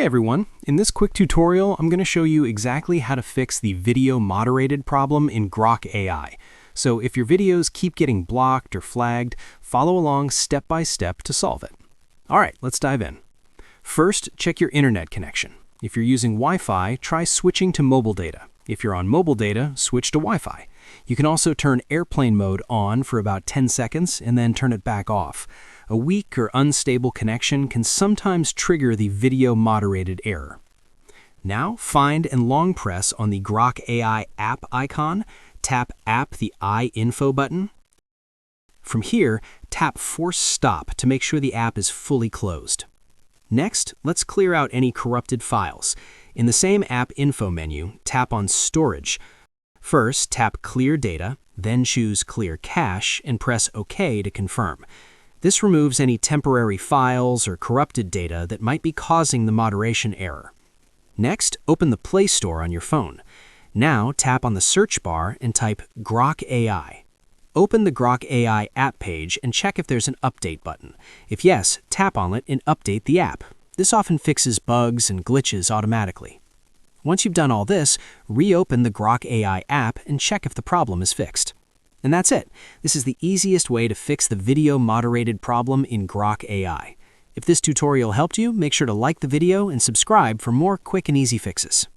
Hey everyone, in this quick tutorial I'm going to show you exactly how to fix the video moderated problem in Grok AI. So if your videos keep getting blocked or flagged, follow along step by step to solve it. Alright, let's dive in. First, check your internet connection. If you're using Wi-Fi, try switching to mobile data. If you're on mobile data, switch to Wi-Fi. You can also turn airplane mode on for about 10 seconds and then turn it back off. A weak or unstable connection can sometimes trigger the video moderated error. Now, find and long press on the Grok AI app icon, tap the I info button. From here, tap Force Stop to make sure the app is fully closed. Next, let's clear out any corrupted files. In the same app info menu, tap on Storage. First, tap Clear Data, then choose Clear Cache and press OK to confirm. This removes any temporary files or corrupted data that might be causing the moderation error. Next, open the Play Store on your phone. Now, tap on the search bar and type Grok AI. Open the Grok AI app page and check if there's an update button. If yes, tap on it and update the app. This often fixes bugs and glitches automatically. Once you've done all this, reopen the Grok AI app and check if the problem is fixed. And that's it. This is the easiest way to fix the video moderated problem in Grok AI. If this tutorial helped you, make sure to like the video and subscribe for more quick and easy fixes.